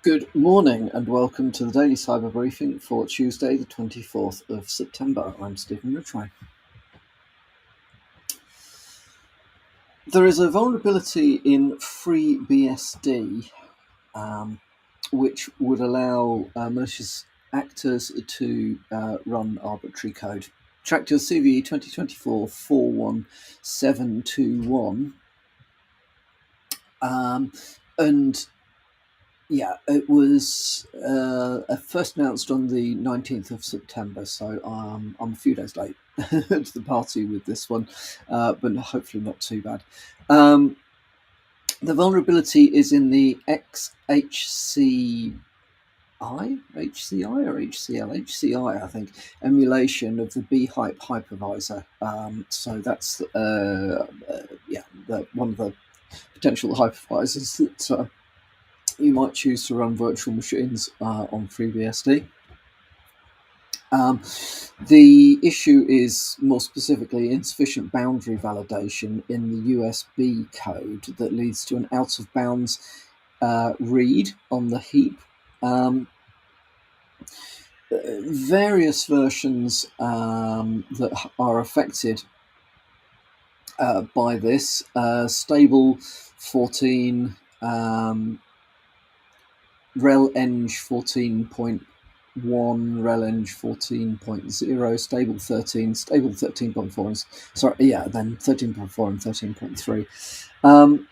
Good morning and welcome to the Daily Cyber Briefing for Tuesday, the 24th of September. I'm Stephen Ridgway. There is a vulnerability in FreeBSD which would allow malicious actors to run arbitrary code. Tracked as CVE 2024-41721. And it was first announced on the 19th of September, so I'm a few days late to the party with this one, but hopefully not too bad. The vulnerability is in the HCI or HCL, I think, emulation of the bhype hypervisor. So that's one of the potential hypervisors that you might choose to run virtual machines on FreeBSD. The issue is more specifically insufficient boundary validation in the USB code that leads to an out-of-bounds read on the heap. Various versions that are affected by this, Stable 14, RelEng 14.1, RelEng 14.0, Stable 13, Stable 13.4, then 13.4 and 13.3.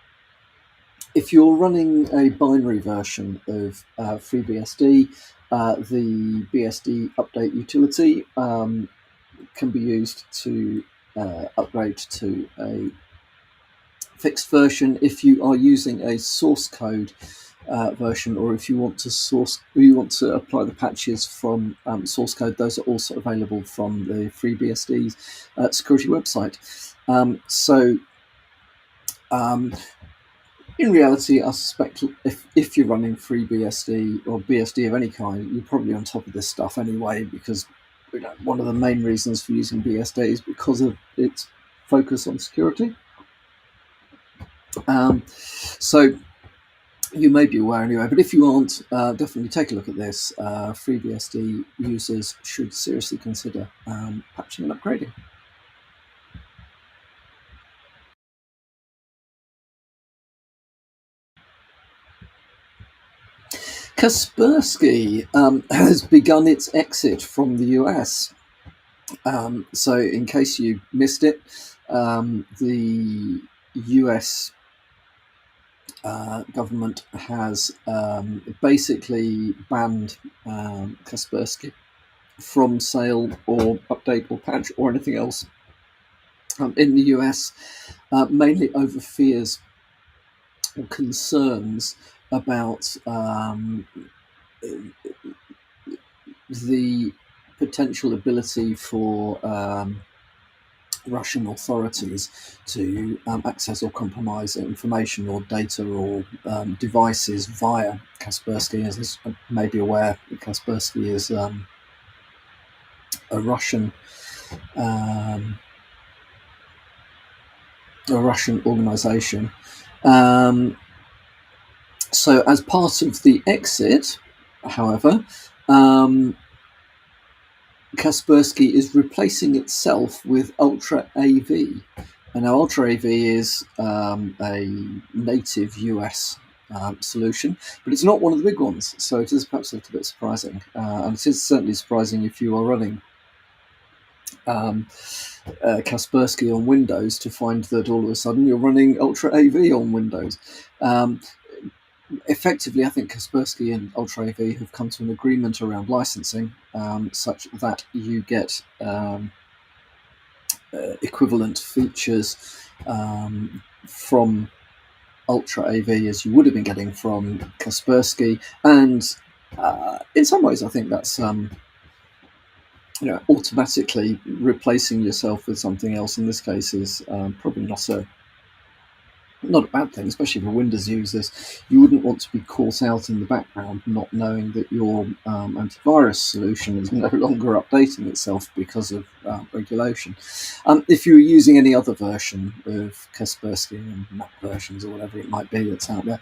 If you're running a binary version of FreeBSD, the BSD update utility can be used to upgrade to a fixed version. If you are using a source code version, or if you want to apply the patches from source code, those are also available from the FreeBSD security website. In reality, I suspect if you're running FreeBSD or BSD of any kind, you're probably on top of this stuff anyway, because one of the main reasons for using BSD is because of its focus on security. So you may be aware anyway, but if you aren't, definitely take a look at this. FreeBSD users should seriously consider patching and upgrading. Kaspersky has begun its exit from the US. So in case you missed it, the US government has basically banned Kaspersky from sale or update or patch or anything else in the US, mainly over fears or concerns about the potential ability for Russian authorities to access or compromise information or data or devices via Kaspersky. As you may be aware, Kaspersky is a Russian organization. So as part of the exit, however, Kaspersky is replacing itself with Ultra AV. And now Ultra AV is a native US solution, but it's not one of the big ones, so it is perhaps a little bit surprising. And it is certainly surprising if you are running Kaspersky on Windows to find that all of a sudden you're running Ultra AV on Windows. Effectively, I think Kaspersky and Ultra AV have come to an agreement around licensing, such that you get equivalent features from Ultra AV as you would have been getting from Kaspersky, and in some ways, I think that's automatically replacing yourself with something else. In this case, is probably not not a bad thing, especially for Windows users. You wouldn't want to be caught out in the background not knowing that your antivirus solution is no longer updating itself because of regulation. If you were using any other version of Kaspersky, and Mac versions or whatever it might be that's out there,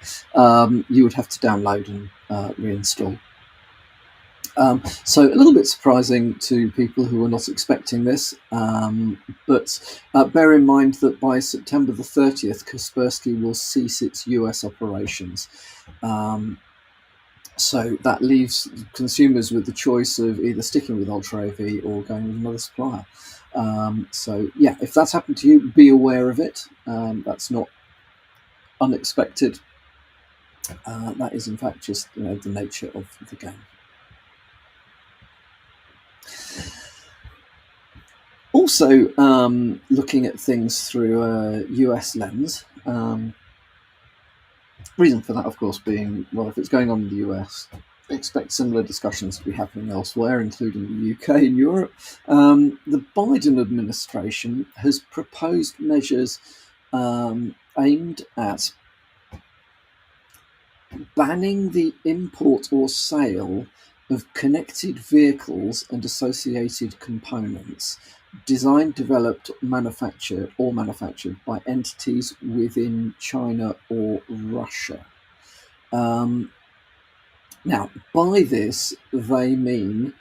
you would have to download and reinstall. So a little bit surprising to people who were not expecting this, but bear in mind that by September the 30th, Kaspersky will cease its US operations. So that leaves consumers with the choice of either sticking with Ultra AV or going with another supplier. So yeah, if that's happened to you, be aware of it. That's not unexpected. That is in fact just the nature of the game. Also, looking at things through a US lens, reason for that, of course, being, well, if it's going on in the US, expect similar discussions to be happening elsewhere, including the UK and Europe. The Biden administration has proposed measures aimed at banning the import or sale of connected vehicles and associated components designed, developed, manufactured by entities within China or Russia. Now, by this, they mean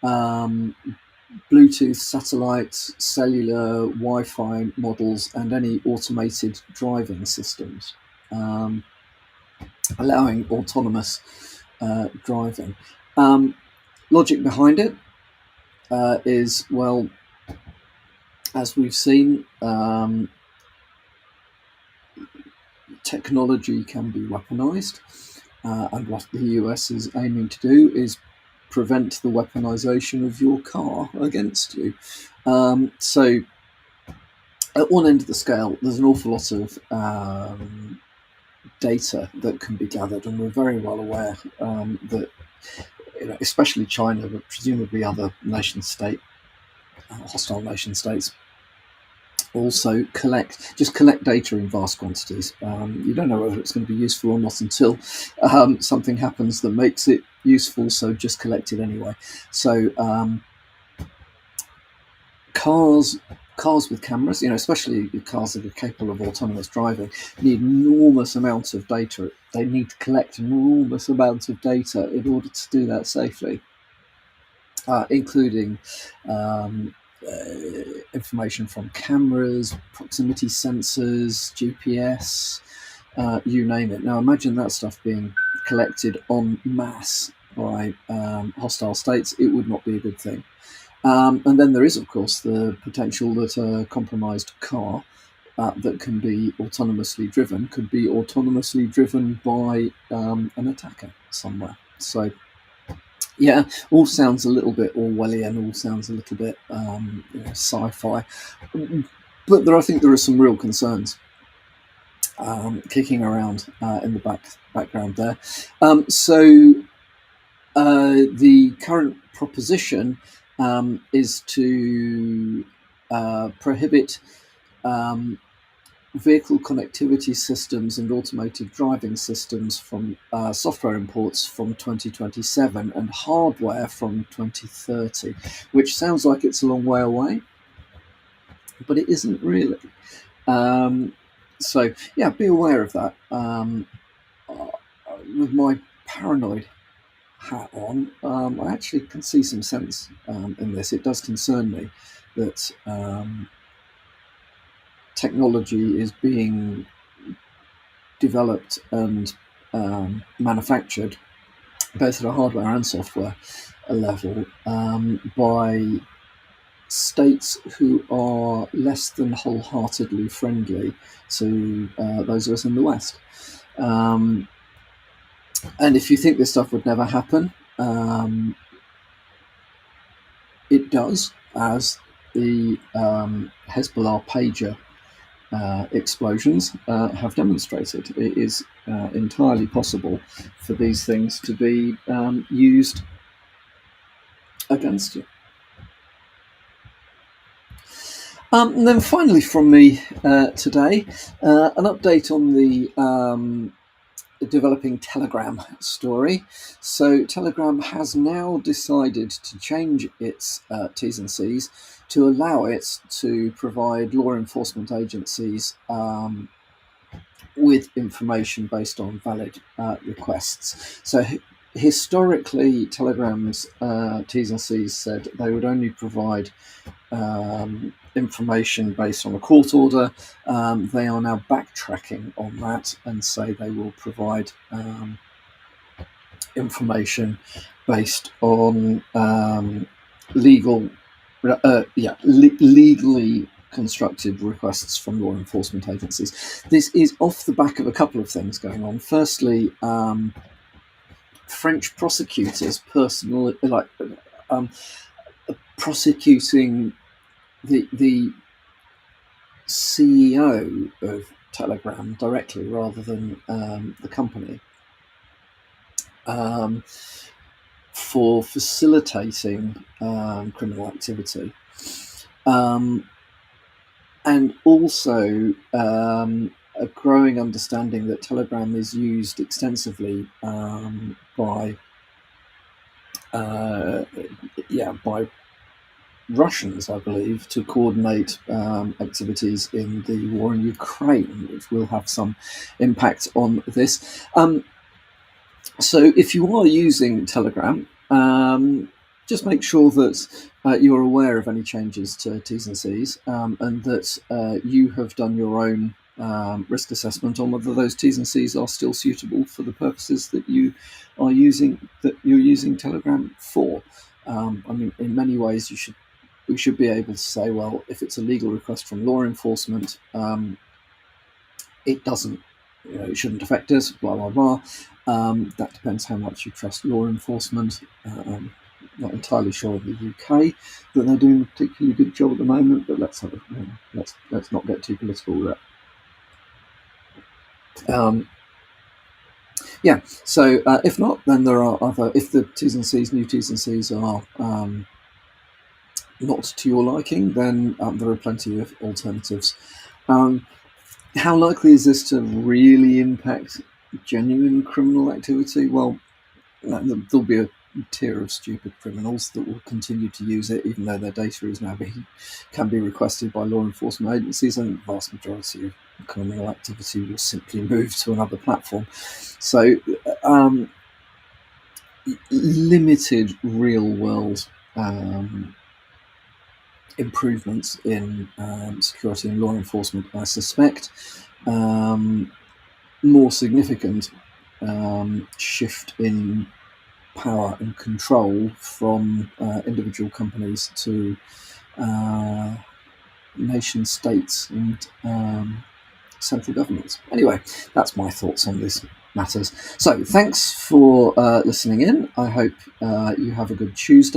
Bluetooth, satellite, cellular, Wi-Fi models, and any automated driving systems, allowing autonomous driving. Logic behind it is, well, as we've seen, technology can be weaponized, and what the US is aiming to do is prevent the weaponization of your car against you. So at one end of the scale, there's an awful lot of data that can be gathered, and we're very well aware that especially China, but presumably other hostile nation states, also collect data in vast quantities. You don't know whether it's going to be useful or not until something happens that makes it useful, so just collect it anyway. So cars with cameras, especially cars that are capable of autonomous driving, need enormous amounts of data. They need to collect enormous amounts of data in order to do that safely, including information from cameras, proximity sensors, GPS, you name it. Now imagine that stuff being collected en masse by hostile states. It would not be a good thing. And then there is, of course, the potential that a compromised car that can be autonomously driven could be autonomously driven by an attacker somewhere. So yeah, all sounds a little bit Orwellian, all sounds a little bit sci-fi, but I think there are some real concerns kicking around in the background there. So the current proposition is to prohibit vehicle connectivity systems and automated driving systems from software imports from 2027 and hardware from 2030, which sounds like it's a long way away, but it isn't really. So yeah, be aware of that. With my paranoid hat on, I actually can see some sense in this. It does concern me that technology is being developed and manufactured both at a hardware and software level by states who are less than wholeheartedly friendly to those of us in the West. And if you think this stuff would never happen, it does, as the Hezbollah pager explosions have demonstrated. It is entirely possible for these things to be used against you. And then finally from me today, an update on the developing Telegram story. So Telegram has now decided to change its T's and C's to allow it to provide law enforcement agencies with information based on valid requests. So historically, Telegram's T's and C's said they would only provide information based on a court order. They are now backtracking on that and say they will provide information based on legally constructed requests from law enforcement agencies. This is off the back of a couple of things going on. Firstly, French prosecutors prosecuting the CEO of Telegram directly rather than the company for facilitating criminal activity. And also a growing understanding that Telegram is used extensively by Russians, I believe, to coordinate activities in the war in Ukraine, which will have some impact on this. So if you are using Telegram, just make sure that you're aware of any changes to T's and C's, and that you have done your own risk assessment on whether those T's and C's are still suitable for the purposes that you're using Telegram for. In many ways, we should be able to say, well, if it's a legal request from law enforcement, it doesn't, it shouldn't affect us, blah, blah, blah. That depends how much you trust law enforcement. I'm not entirely sure in the UK that they're doing a particularly good job at the moment, but let's not get too political with that. So if not, then there are other. If the new T's and C's are not to your liking, then there are plenty of alternatives. How likely is this to really impact genuine criminal activity? Well, there'll be a tier of stupid criminals that will continue to use it, even though their data is now can be requested by law enforcement agencies, and the vast majority of criminal activity will simply move to another platform. So limited real-world improvements in security and law enforcement, I suspect. More significant shift in power and control from individual companies to nation states and central governments. Anyway, that's my thoughts on these matters. So thanks for listening in. I hope you have a good Tuesday.